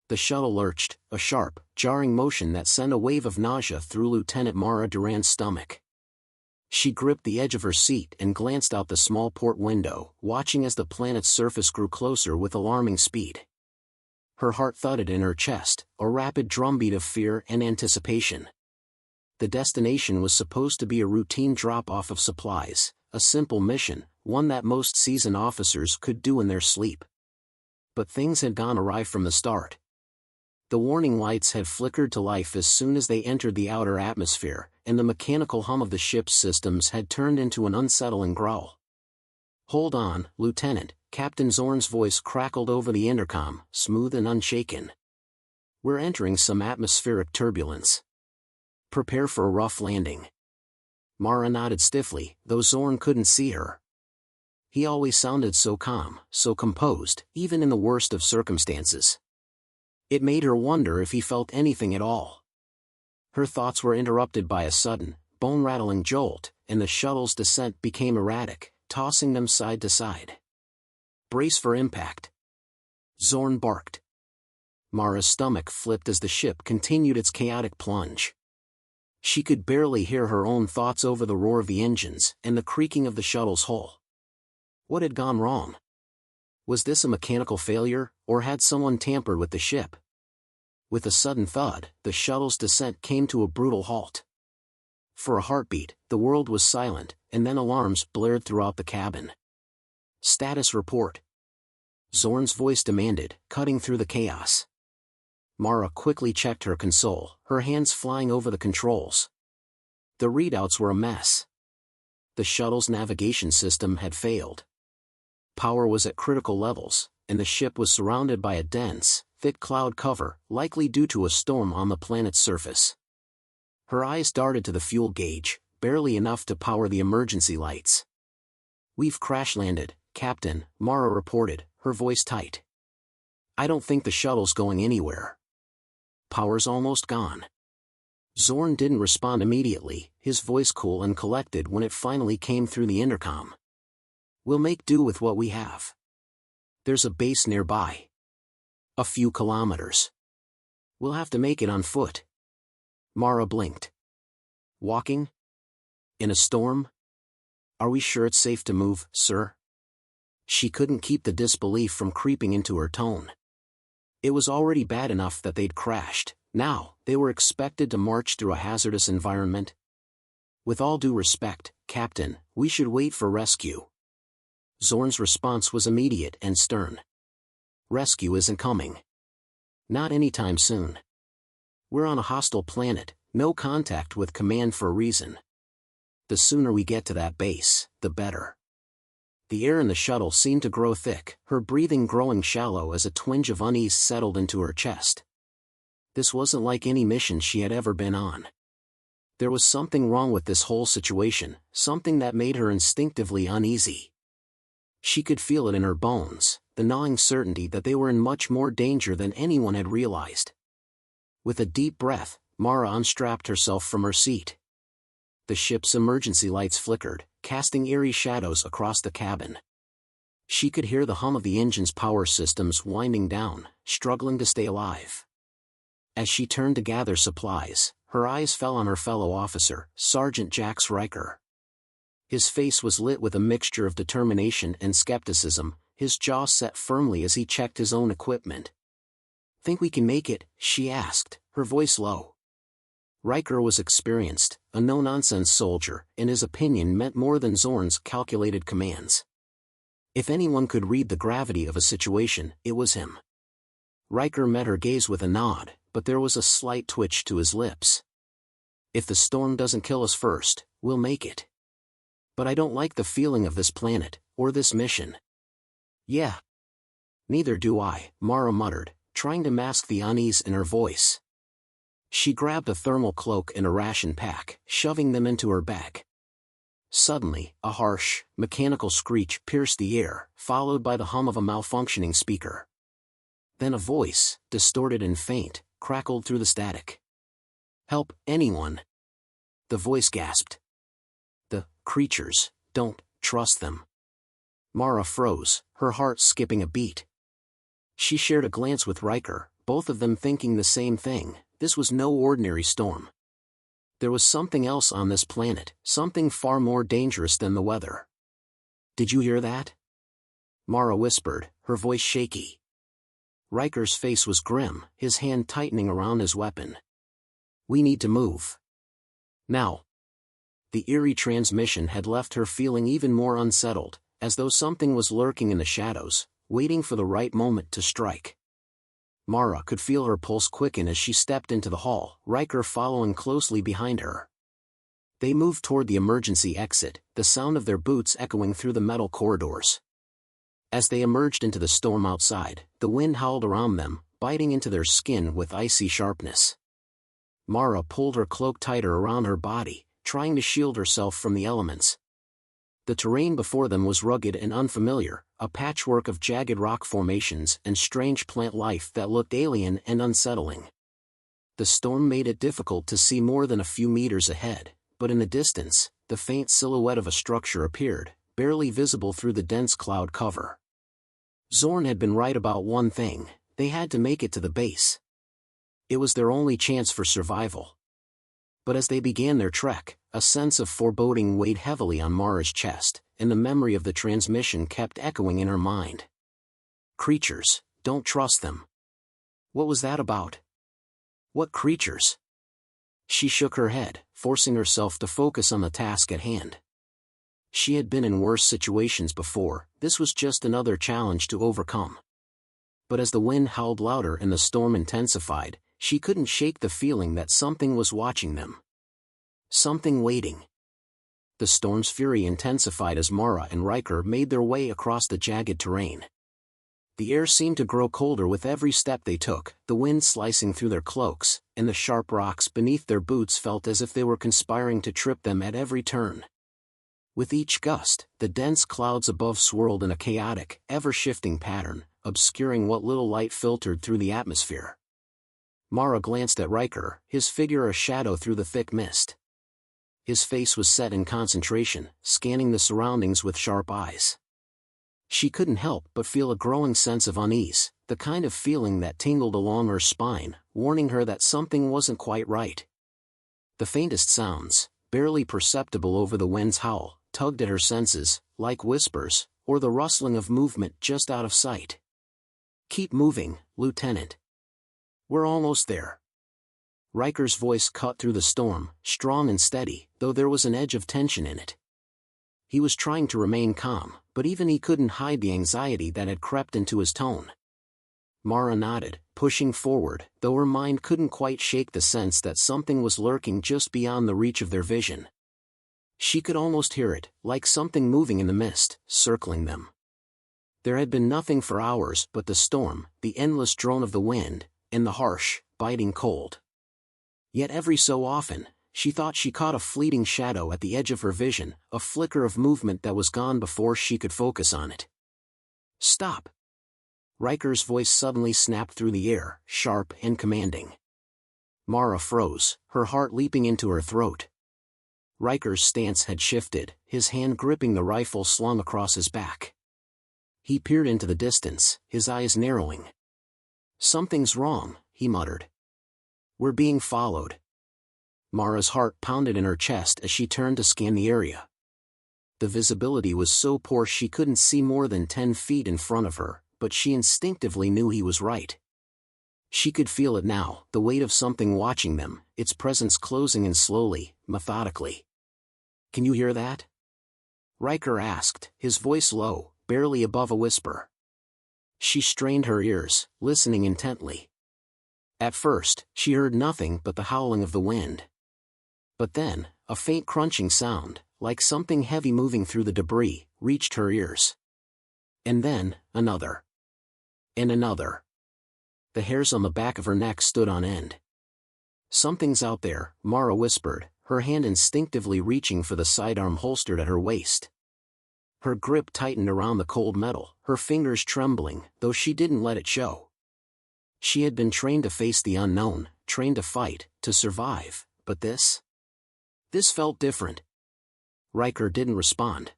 The shuttle lurched, a sharp, jarring motion that sent a wave of nausea through Lieutenant Mara Duran's stomach. She gripped the edge of her seat and glanced out the small port window, watching as the planet's surface grew closer with alarming speed. Her heart thudded in her chest, a rapid drumbeat of fear and anticipation. The destination was supposed to be a routine drop-off of supplies, a simple mission, one that most seasoned officers could do in their sleep. But things had gone awry from the start. The warning lights had flickered to life as soon as they entered the outer atmosphere, and the mechanical hum of the ship's systems had turned into an unsettling growl. "Hold on, Lieutenant," Captain Zorn's voice crackled over the intercom, smooth and unshaken. "We're entering some atmospheric turbulence. Prepare for a rough landing." Mara nodded stiffly, though Zorn couldn't see her. He always sounded so calm, so composed, even in the worst of circumstances. It made her wonder if he felt anything at all. Her thoughts were interrupted by a sudden, bone-rattling jolt, and the shuttle's descent became erratic, tossing them side to side. "Brace for impact," Zorn barked. Mara's stomach flipped as the ship continued its chaotic plunge. She could barely hear her own thoughts over the roar of the engines and the creaking of the shuttle's hull. What had gone wrong? Was this a mechanical failure, or had someone tampered with the ship? With a sudden thud, the shuttle's descent came to a brutal halt. For a heartbeat, the world was silent, and then alarms blared throughout the cabin. "Status report," Zorn's voice demanded, cutting through the chaos. Mara quickly checked her console, her hands flying over the controls. The readouts were a mess. The shuttle's navigation system had failed. Power was at critical levels, and the ship was surrounded by a dense, thick cloud cover, likely due to a storm on the planet's surface. Her eyes darted to the fuel gauge, barely enough to power the emergency lights. "We've crash-landed, Captain," Mara reported, her voice tight. "I don't think the shuttle's going anywhere. Power's almost gone." Zorn didn't respond immediately, his voice cool and collected when it finally came through the intercom. "We'll make do with what we have. There's a base nearby. A few kilometers. We'll have to make it on foot." Mara blinked. "Walking? In a storm? Are we sure it's safe to move, sir?" She couldn't keep the disbelief from creeping into her tone. It was already bad enough that they'd crashed. Now, they were expected to march through a hazardous environment. "With all due respect, Captain, we should wait for rescue." Zorn's response was immediate and stern. "Rescue isn't coming. Not anytime soon. We're on a hostile planet, no contact with command for a reason. The sooner we get to that base, the better." The air in the shuttle seemed to grow thick, her breathing growing shallow as a twinge of unease settled into her chest. This wasn't like any mission she had ever been on. There was something wrong with this whole situation, something that made her instinctively uneasy. She could feel it in her bones, the gnawing certainty that they were in much more danger than anyone had realized. With a deep breath, Mara unstrapped herself from her seat. The ship's emergency lights flickered, casting eerie shadows across the cabin. She could hear the hum of the engine's power systems winding down, struggling to stay alive. As she turned to gather supplies, her eyes fell on her fellow officer, Sergeant Jax Riker. His face was lit with a mixture of determination and skepticism, his jaw set firmly as he checked his own equipment. "Think we can make it?" she asked, her voice low. Riker was experienced, a no-nonsense soldier, and his opinion meant more than Zorn's calculated commands. If anyone could read the gravity of a situation, it was him. Riker met her gaze with a nod, but there was a slight twitch to his lips. "If the storm doesn't kill us first, we'll make it. But I don't like the feeling of this planet, or this mission." "Yeah. Neither do I," Mara muttered, trying to mask the unease in her voice. She grabbed a thermal cloak and a ration pack, shoving them into her bag. Suddenly, a harsh, mechanical screech pierced the air, followed by the hum of a malfunctioning speaker. Then a voice, distorted and faint, crackled through the static. "Help, anyone!" The voice gasped. "The creatures, don't trust them." Mara froze, her heart skipping a beat. She shared a glance with Riker, both of them thinking the same thing: this was no ordinary storm. There was something else on this planet, something far more dangerous than the weather. "Did you hear that?" Mara whispered, her voice shaky. Riker's face was grim, his hand tightening around his weapon. "We need to move. Now." The eerie transmission had left her feeling even more unsettled, as though something was lurking in the shadows, waiting for the right moment to strike. Mara could feel her pulse quicken as she stepped into the hall, Riker following closely behind her. They moved toward the emergency exit, the sound of their boots echoing through the metal corridors. As they emerged into the storm outside, the wind howled around them, biting into their skin with icy sharpness. Mara pulled her cloak tighter around her body, trying to shield herself from the elements. The terrain before them was rugged and unfamiliar, a patchwork of jagged rock formations and strange plant life that looked alien and unsettling. The storm made it difficult to see more than a few meters ahead, but in the distance, the faint silhouette of a structure appeared, barely visible through the dense cloud cover. Zorn had been right about one thing: they had to make it to the base. It was their only chance for survival. But as they began their trek, a sense of foreboding weighed heavily on Mara's chest, and the memory of the transmission kept echoing in her mind. Creatures, don't trust them. What was that about? What creatures? She shook her head, forcing herself to focus on the task at hand. She had been in worse situations before, this was just another challenge to overcome. But as the wind howled louder and the storm intensified, she couldn't shake the feeling that something was watching them. Something waiting. The storm's fury intensified as Mara and Riker made their way across the jagged terrain. The air seemed to grow colder with every step they took, the wind slicing through their cloaks, and the sharp rocks beneath their boots felt as if they were conspiring to trip them at every turn. With each gust, the dense clouds above swirled in a chaotic, ever-shifting pattern, obscuring what little light filtered through the atmosphere. Mara glanced at Riker, his figure a shadow through the thick mist. His face was set in concentration, scanning the surroundings with sharp eyes. She couldn't help but feel a growing sense of unease, the kind of feeling that tingled along her spine, warning her that something wasn't quite right. The faintest sounds, barely perceptible over the wind's howl, tugged at her senses, like whispers, or the rustling of movement just out of sight. "Keep moving, Lieutenant. We're almost there." Riker's voice cut through the storm, strong and steady, though there was an edge of tension in it. He was trying to remain calm, but even he couldn't hide the anxiety that had crept into his tone. Mara nodded, pushing forward, though her mind couldn't quite shake the sense that something was lurking just beyond the reach of their vision. She could almost hear it, like something moving in the mist, circling them. There had been nothing for hours but the storm, the endless drone of the wind, and the harsh, biting cold. Yet every so often, she thought she caught a fleeting shadow at the edge of her vision, a flicker of movement that was gone before she could focus on it. "Stop!" Riker's voice suddenly snapped through the air, sharp and commanding. Mara froze, her heart leaping into her throat. Riker's stance had shifted, his hand gripping the rifle slung across his back. He peered into the distance, his eyes narrowing. "Something's wrong," he muttered. "We're being followed." Mara's heart pounded in her chest as she turned to scan the area. The visibility was so poor she couldn't see more than 10 feet in front of her, but she instinctively knew he was right. She could feel it now, the weight of something watching them, its presence closing in slowly, methodically. "Can you hear that?" Riker asked, his voice low, barely above a whisper. She strained her ears, listening intently. At first, she heard nothing but the howling of the wind. But then, a faint crunching sound, like something heavy moving through the debris, reached her ears. And then, another. And another. The hairs on the back of her neck stood on end. "Something's out there," Mara whispered, her hand instinctively reaching for the sidearm holstered at her waist. Her grip tightened around the cold metal, her fingers trembling, though she didn't let it show. She had been trained to face the unknown, trained to fight, to survive, but this felt different. Riker didn't respond.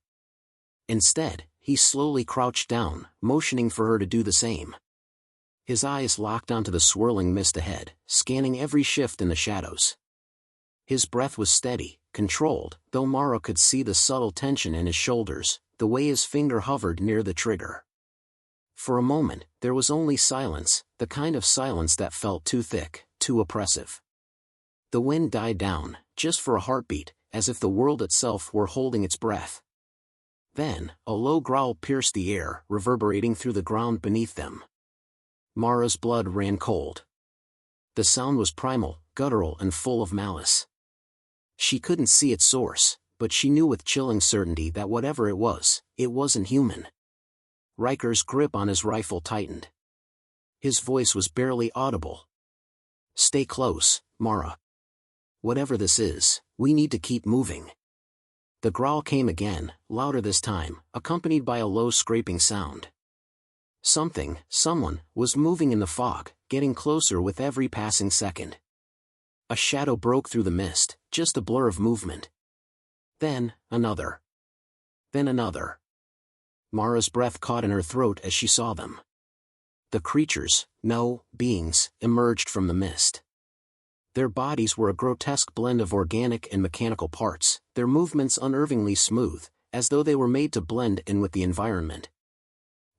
Instead, he slowly crouched down, motioning for her to do the same. his eyes locked onto the swirling mist ahead, scanning every shift in the shadows. His breath was steady, controlled, though Mara could see the subtle tension in his shoulders, the way his finger hovered near the trigger. For a moment, there was only silence, the kind of silence that felt too thick, too oppressive. The wind died down, just for a heartbeat, as if the world itself were holding its breath. Then, a low growl pierced the air, reverberating through the ground beneath them. Mara's blood ran cold. The sound was primal, guttural and full of malice. She couldn't see its source, but she knew with chilling certainty that whatever it wasn't human. Riker's grip on his rifle tightened. His voice was barely audible. "Stay close, Mara. Whatever this is, we need to keep moving." The growl came again, louder this time, accompanied by a low scraping sound. Someone, was moving in the fog, getting closer with every passing second. A shadow broke through the mist, just a blur of movement. Then, another. Then another. Mara's breath caught in her throat as she saw them. The creatures, no, beings, emerged from the mist. Their bodies were a grotesque blend of organic and mechanical parts, their movements unnervingly smooth, as though they were made to blend in with the environment.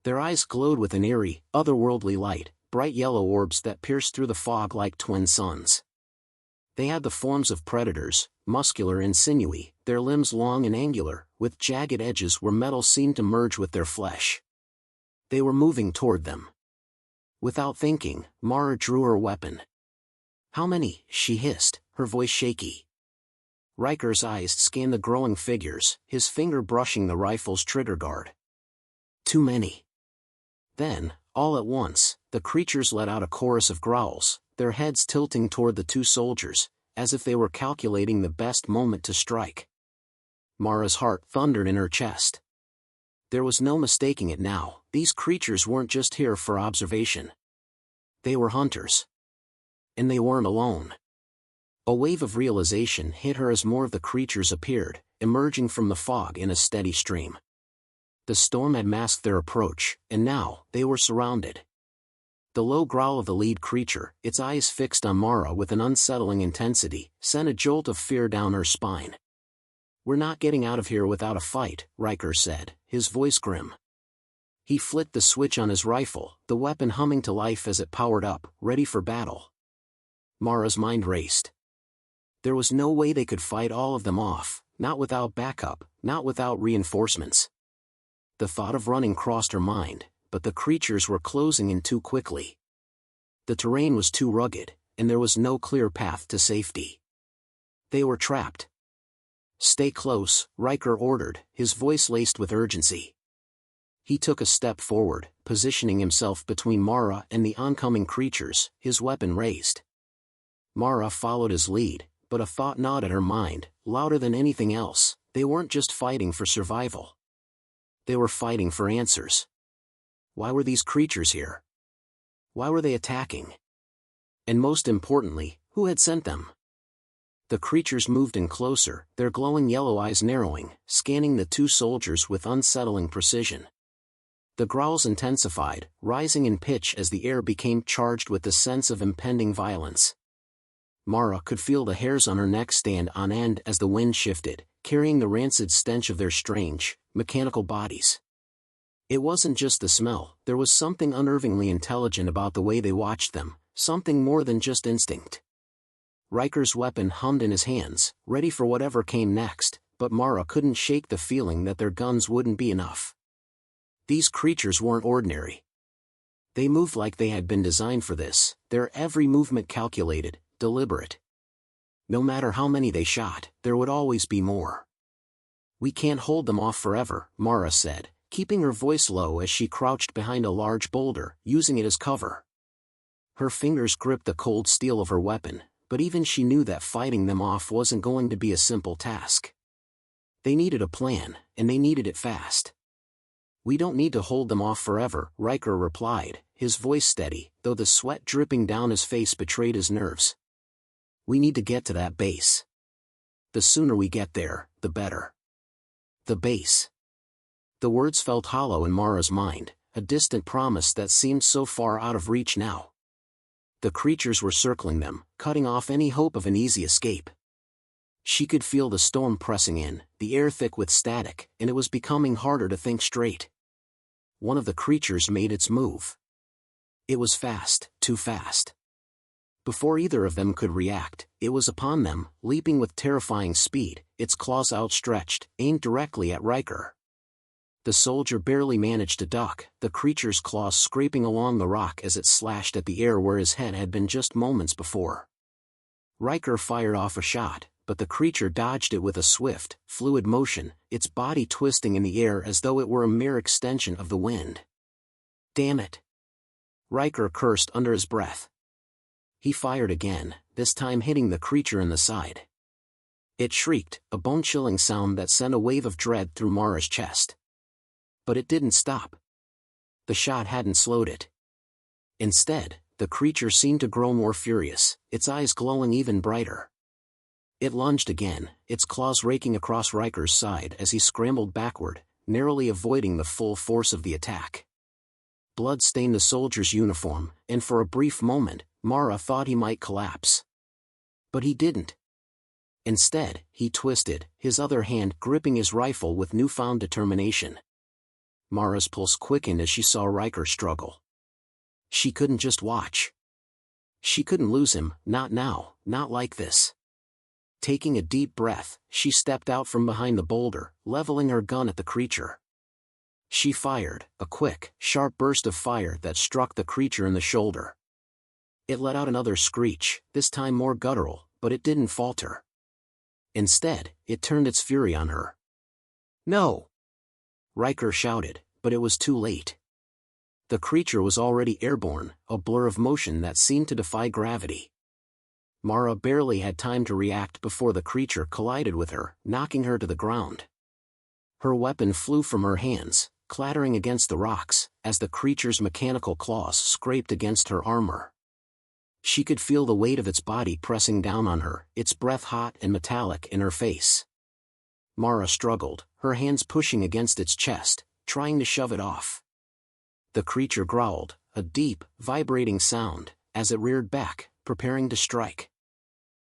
Their eyes glowed with an eerie, otherworldly light, bright yellow orbs that pierced through the fog like twin suns. They had the forms of predators, muscular and sinewy, their limbs long and angular, with jagged edges where metal seemed to merge with their flesh. They were moving toward them. Without thinking, Mara drew her weapon. "How many?" she hissed, her voice shaky. Riker's eyes scanned the growing figures, his finger brushing the rifle's trigger guard. "Too many." Then, all at once, the creatures let out a chorus of growls, their heads tilting toward the two soldiers, as if they were calculating the best moment to strike. Mara's heart thundered in her chest. There was no mistaking it now, these creatures weren't just here for observation. They were hunters. And they weren't alone. A wave of realization hit her as more of the creatures appeared, emerging from the fog in a steady stream. The storm had masked their approach, and now, they were surrounded. The low growl of the lead creature, its eyes fixed on Mara with an unsettling intensity, sent a jolt of fear down her spine. "We're not getting out of here without a fight," Riker said, his voice grim. He flicked the switch on his rifle, the weapon humming to life as it powered up, ready for battle. Mara's mind raced. There was no way they could fight all of them off, not without backup, not without reinforcements. The thought of running crossed her mind, but the creatures were closing in too quickly. The terrain was too rugged, and there was no clear path to safety. They were trapped. "Stay close," Riker ordered, his voice laced with urgency. He took a step forward, positioning himself between Mara and the oncoming creatures, his weapon raised. Mara followed his lead, but a thought gnawed at her mind, louder than anything else: they weren't just fighting for survival. They were fighting for answers. Why were these creatures here? Why were they attacking? And most importantly, who had sent them? The creatures moved in closer, their glowing yellow eyes narrowing, scanning the two soldiers with unsettling precision. The growls intensified, rising in pitch as the air became charged with the sense of impending violence. Mara could feel the hairs on her neck stand on end as the wind shifted, carrying the rancid stench of their strange, mechanical bodies. It wasn't just the smell, there was something unnervingly intelligent about the way they watched them, something more than just instinct. Riker's weapon hummed in his hands, ready for whatever came next, but Mara couldn't shake the feeling that their guns wouldn't be enough. These creatures weren't ordinary. They moved like they had been designed for this, their every movement calculated, deliberate. No matter how many they shot, there would always be more. "We can't hold them off forever," Mara said, keeping her voice low as she crouched behind a large boulder, using it as cover. Her fingers gripped the cold steel of her weapon, but even she knew that fighting them off wasn't going to be a simple task. They needed a plan, and they needed it fast. "We don't need to hold them off forever," Riker replied, his voice steady, though the sweat dripping down his face betrayed his nerves. "We need to get to that base. The sooner we get there, the better." The base. The words felt hollow in Mara's mind, a distant promise that seemed so far out of reach now. The creatures were circling them, cutting off any hope of an easy escape. She could feel the storm pressing in, the air thick with static, and it was becoming harder to think straight. One of the creatures made its move. It was fast, too fast. Before either of them could react, it was upon them, leaping with terrifying speed, its claws outstretched, aimed directly at Riker. The soldier barely managed to duck, the creature's claws scraping along the rock as it slashed at the air where his head had been just moments before. Riker fired off a shot, but the creature dodged it with a swift, fluid motion, its body twisting in the air as though it were a mere extension of the wind. "Damn it!" Riker cursed under his breath. He fired again, this time hitting the creature in the side. It shrieked, a bone-chilling sound that sent a wave of dread through Mara's chest. But it didn't stop. The shot hadn't slowed it. Instead, the creature seemed to grow more furious, its eyes glowing even brighter. It lunged again, its claws raking across Riker's side as he scrambled backward, narrowly avoiding the full force of the attack. Blood stained the soldier's uniform, and for a brief moment, Mara thought he might collapse. But he didn't. Instead, he twisted, his other hand gripping his rifle with newfound determination. Mara's pulse quickened as she saw Riker struggle. She couldn't just watch. She couldn't lose him, not now, not like this. Taking a deep breath, she stepped out from behind the boulder, leveling her gun at the creature. She fired, a quick, sharp burst of fire that struck the creature in the shoulder. It let out another screech, this time more guttural, but it didn't falter. Instead, it turned its fury on her. "No!" Riker shouted, but it was too late. The creature was already airborne, a blur of motion that seemed to defy gravity. Mara barely had time to react before the creature collided with her, knocking her to the ground. Her weapon flew from her hands, clattering against the rocks, as the creature's mechanical claws scraped against her armor. She could feel the weight of its body pressing down on her, its breath hot and metallic in her face. Mara struggled, her hands pushing against its chest, trying to shove it off. The creature growled, a deep, vibrating sound, as it reared back, preparing to strike.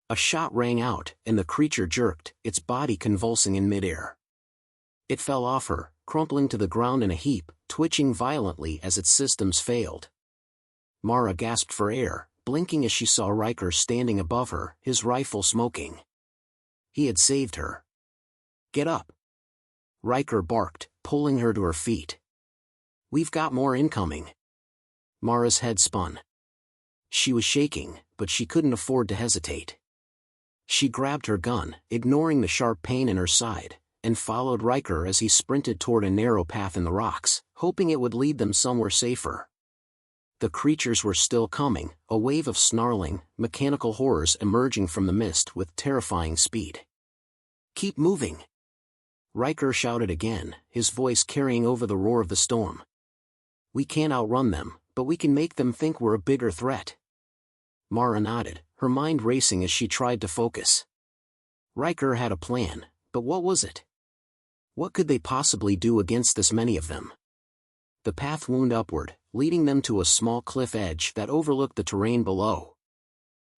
A shot rang out, and the creature jerked, its body convulsing in midair. It fell off her, crumpling to the ground in a heap, twitching violently as its systems failed. Mara gasped for air, blinking as she saw Riker standing above her, his rifle smoking. He had saved her. "Get up!" Riker barked, pulling her to her feet. "We've got more incoming." Mara's head spun. She was shaking, but she couldn't afford to hesitate. She grabbed her gun, ignoring the sharp pain in her side, and followed Riker as he sprinted toward a narrow path in the rocks, hoping it would lead them somewhere safer. The creatures were still coming, a wave of snarling, mechanical horrors emerging from the mist with terrifying speed. "Keep moving!" Riker shouted again, his voice carrying over the roar of the storm. "We can't outrun them, but we can make them think we're a bigger threat." Mara nodded, her mind racing as she tried to focus. Riker had a plan, but what was it? What could they possibly do against this many of them? The path wound upward, leading them to a small cliff edge that overlooked the terrain below.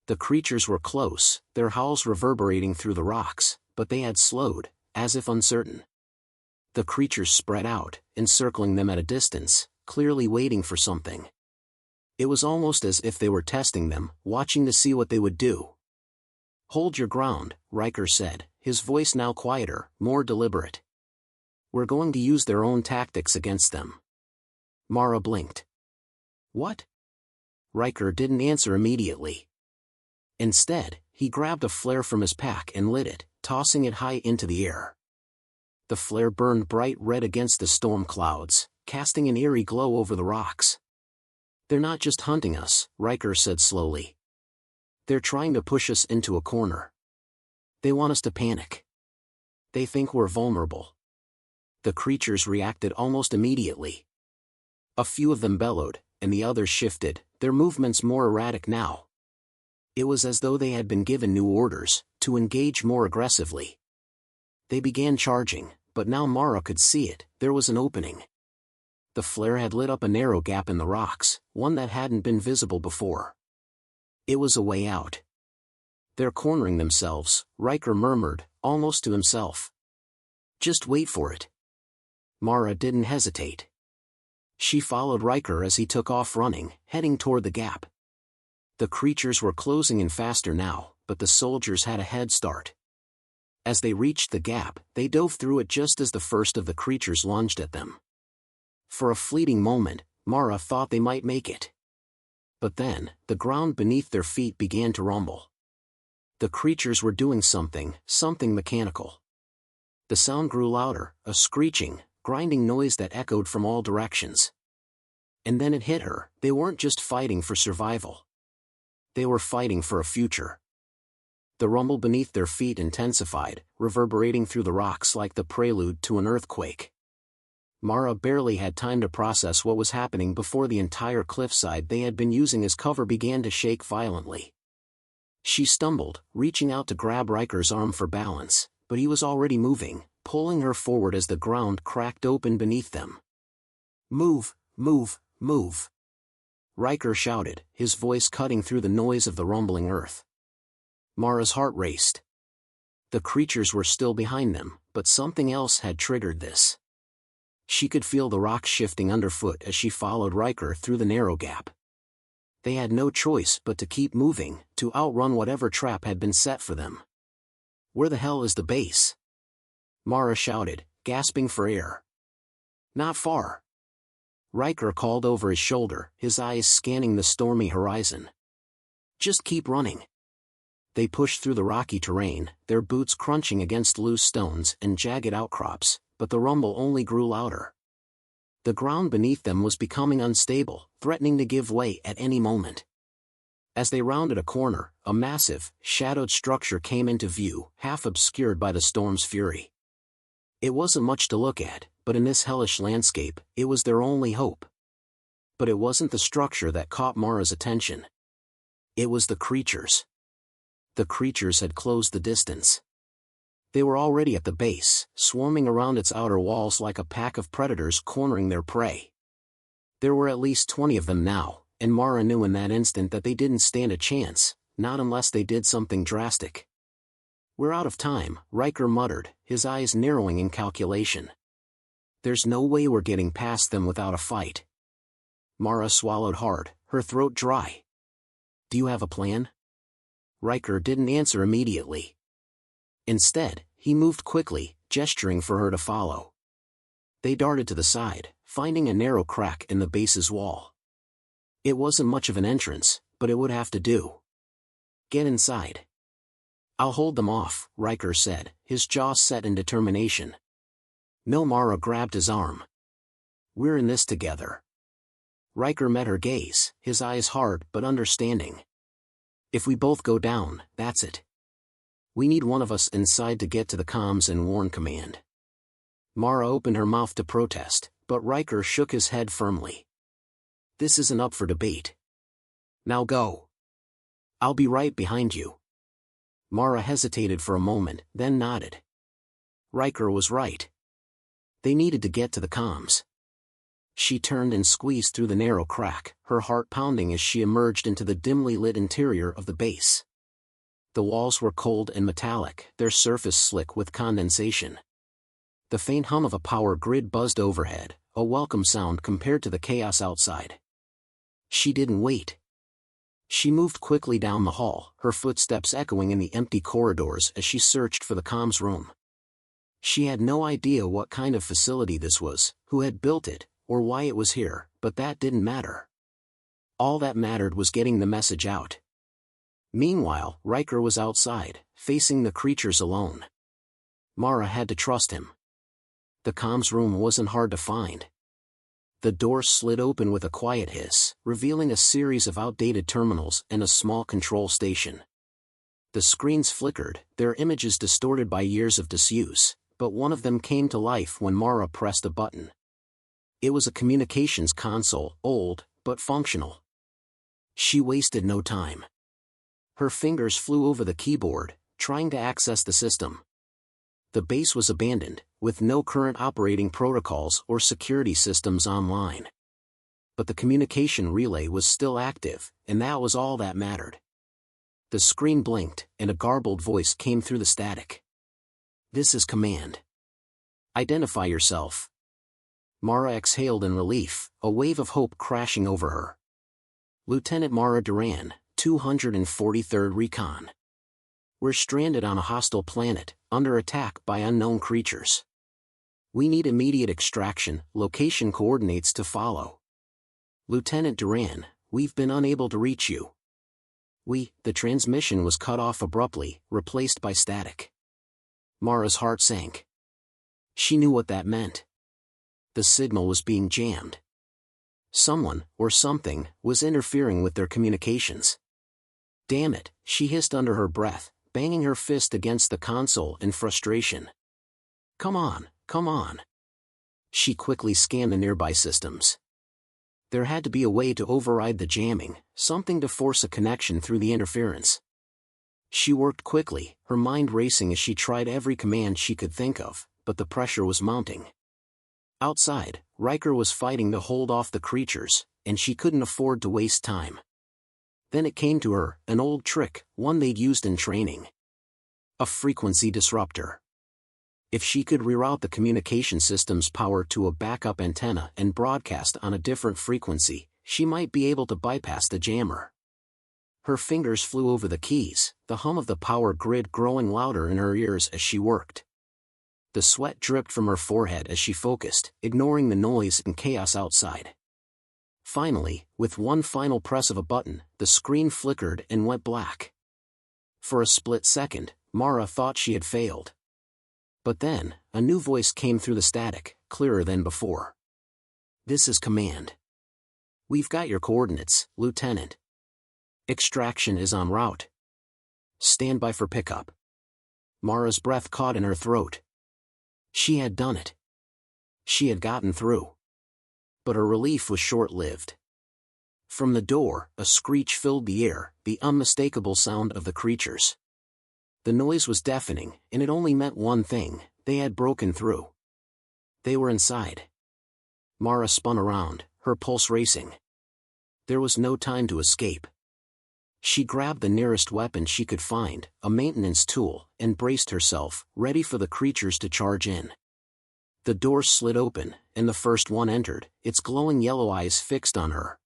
The creatures were close, their howls reverberating through the rocks, but they had slowed, as if uncertain. The creatures spread out, encircling them at a distance, clearly waiting for something. It was almost as if they were testing them, watching to see what they would do. "Hold your ground," Riker said, his voice now quieter, more deliberate. "We're going to use their own tactics against them." Mara blinked. "What?" Riker didn't answer immediately. Instead, he grabbed a flare from his pack and lit it, tossing it high into the air. The flare burned bright red against the storm clouds, casting an eerie glow over the rocks. "They're not just hunting us," Riker said slowly. "They're trying to push us into a corner. They want us to panic. They think we're vulnerable." The creatures reacted almost immediately. A few of them bellowed, and the others shifted, their movements more erratic now. It was as though they had been given new orders, to engage more aggressively. They began charging, but now Mara could see it, there was an opening. The flare had lit up a narrow gap in the rocks, one that hadn't been visible before. It was a way out. "They're cornering themselves," Riker murmured, almost to himself. "Just wait for it." Mara didn't hesitate. She followed Riker as he took off running, heading toward the gap. The creatures were closing in faster now, but the soldiers had a head start. As they reached the gap, they dove through it just as the first of the creatures lunged at them. For a fleeting moment, Mara thought they might make it. But then, the ground beneath their feet began to rumble. The creatures were doing something mechanical. The sound grew louder, a screeching, grinding noise that echoed from all directions. And then it hit her: they weren't just fighting for survival. They were fighting for a future. The rumble beneath their feet intensified, reverberating through the rocks like the prelude to an earthquake. Mara barely had time to process what was happening before the entire cliffside they had been using as cover began to shake violently. She stumbled, reaching out to grab Riker's arm for balance, but he was already moving, pulling her forward as the ground cracked open beneath them. "Move, move, move!" Riker shouted, his voice cutting through the noise of the rumbling earth. Mara's heart raced. The creatures were still behind them, but something else had triggered this. She could feel the rocks shifting underfoot as she followed Riker through the narrow gap. They had no choice but to keep moving, to outrun whatever trap had been set for them. "Where the hell is the base?" Mara shouted, gasping for air. "Not far." Riker called over his shoulder, his eyes scanning the stormy horizon. "Just keep running." They pushed through the rocky terrain, their boots crunching against loose stones and jagged outcrops, but the rumble only grew louder. The ground beneath them was becoming unstable, threatening to give way at any moment. As they rounded a corner, a massive, shadowed structure came into view, half obscured by the storm's fury. It wasn't much to look at, but in this hellish landscape, it was their only hope. But it wasn't the structure that caught Mara's attention. It was the creatures. The creatures had closed the distance. They were already at the base, swarming around its outer walls like a pack of predators cornering their prey. There were at least 20 of them now, and Mara knew in that instant that they didn't stand a chance, not unless they did something drastic. "We're out of time," Riker muttered, his eyes narrowing in calculation. "There's no way we're getting past them without a fight." Mara swallowed hard, her throat dry. "Do you have a plan?" Riker didn't answer immediately. Instead, he moved quickly, gesturing for her to follow. They darted to the side, finding a narrow crack in the base's wall. It wasn't much of an entrance, but it would have to do. "Get inside." "I'll hold them off," Riker said, his jaw set in determination. No, Mara grabbed his arm. "We're in this together." Riker met her gaze, his eyes hard but understanding. "If we both go down, that's it. We need one of us inside to get to the comms and warn command." Mara opened her mouth to protest, but Riker shook his head firmly. "This isn't up for debate. Now go." "I'll be right behind you." Mara hesitated for a moment, then nodded. Riker was right. They needed to get to the comms. She turned and squeezed through the narrow crack, her heart pounding as she emerged into the dimly lit interior of the base. The walls were cold and metallic, their surface slick with condensation. The faint hum of a power grid buzzed overhead, a welcome sound compared to the chaos outside. She didn't wait. She moved quickly down the hall, her footsteps echoing in the empty corridors as she searched for the comms room. She had no idea what kind of facility this was, who had built it, or why it was here, but that didn't matter. All that mattered was getting the message out. Meanwhile, Riker was outside, facing the creatures alone. Mara had to trust him. The comms room wasn't hard to find. The door slid open with a quiet hiss, revealing a series of outdated terminals and a small control station. The screens flickered, their images distorted by years of disuse, but one of them came to life when Mara pressed a button. It was a communications console, old, but functional. She wasted no time. Her fingers flew over the keyboard, trying to access the system. The base was abandoned, with no current operating protocols or security systems online. But the communication relay was still active, and that was all that mattered. The screen blinked, and a garbled voice came through the static. "This is command. Identify yourself." Mara exhaled in relief, a wave of hope crashing over her. "Lieutenant Mara Duran, 243rd Recon. We're stranded on a hostile planet, under attack by unknown creatures. We need immediate extraction, location coordinates to follow. Lieutenant Duran, we've been unable to reach you." The transmission was cut off abruptly, replaced by static. Mara's heart sank. She knew what that meant. The signal was being jammed. Someone, or something, was interfering with their communications. "Damn it," she hissed under her breath, banging her fist against the console in frustration. Come on, come on." She quickly scanned the nearby systems. There had to be a way to override the jamming, something to force a connection through the interference. She worked quickly, her mind racing as she tried every command she could think of, but the pressure was mounting. Outside, Riker was fighting to hold off the creatures, and she couldn't afford to waste time. Then it came to her, an old trick, one they'd used in training. A frequency disruptor. If she could reroute the communication system's power to a backup antenna and broadcast on a different frequency, she might be able to bypass the jammer. Her fingers flew over the keys, the hum of the power grid growing louder in her ears as she worked. The sweat dripped from her forehead as she focused, ignoring the noise and chaos outside. Finally, with one final press of a button, the screen flickered and went black. For a split second, Mara thought she had failed. But then, a new voice came through the static, clearer than before. "This is command. We've got your coordinates, Lieutenant. Extraction is en route. Stand by for pickup." Mara's breath caught in her throat. She had done it. She had gotten through. But her relief was short-lived. From the door, a screech filled the air, the unmistakable sound of the creatures. The noise was deafening, and it only meant one thing: they had broken through. They were inside. Mara spun around, her pulse racing. There was no time to escape. She grabbed the nearest weapon she could find, a maintenance tool, and braced herself, ready for the creatures to charge in. The door slid open, and the first one entered, its glowing yellow eyes fixed on her.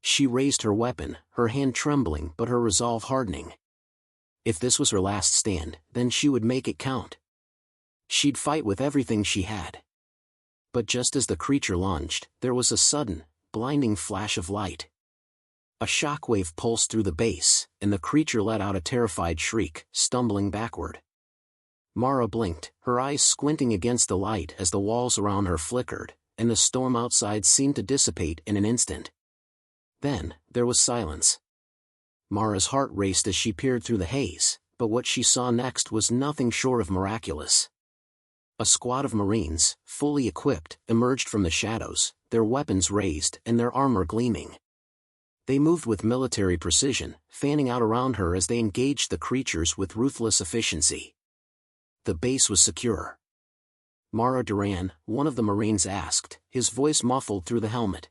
She raised her weapon, her hand trembling but her resolve hardening. If this was her last stand, then she would make it count. She'd fight with everything she had. But just as the creature lunged, there was a sudden, blinding flash of light. A shockwave pulsed through the base, and the creature let out a terrified shriek, stumbling backward. Mara blinked, her eyes squinting against the light as the walls around her flickered, and the storm outside seemed to dissipate in an instant. Then, there was silence. Mara's heart raced as she peered through the haze, but what she saw next was nothing short of miraculous. A squad of Marines, fully equipped, emerged from the shadows, their weapons raised and their armor gleaming. They moved with military precision, fanning out around her as they engaged the creatures with ruthless efficiency. The base was secure. Mara Duran, one of the Marines asked, his voice muffled through the helmet.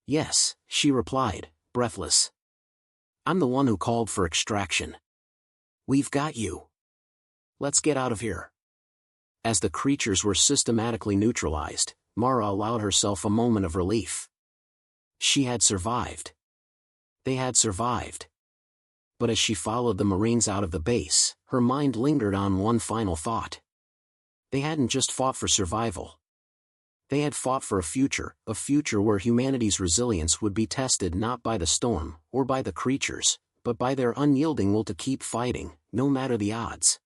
"Yes," she replied, breathless. "I'm the one who called for extraction. We've got you. Let's get out of here." As the creatures were systematically neutralized, Mara allowed herself a moment of relief. She had survived. They had survived. But as she followed the Marines out of the base, her mind lingered on one final thought. They hadn't just fought for survival. They had fought for a future where humanity's resilience would be tested not by the storm or by the creatures, but by their unyielding will to keep fighting, no matter the odds.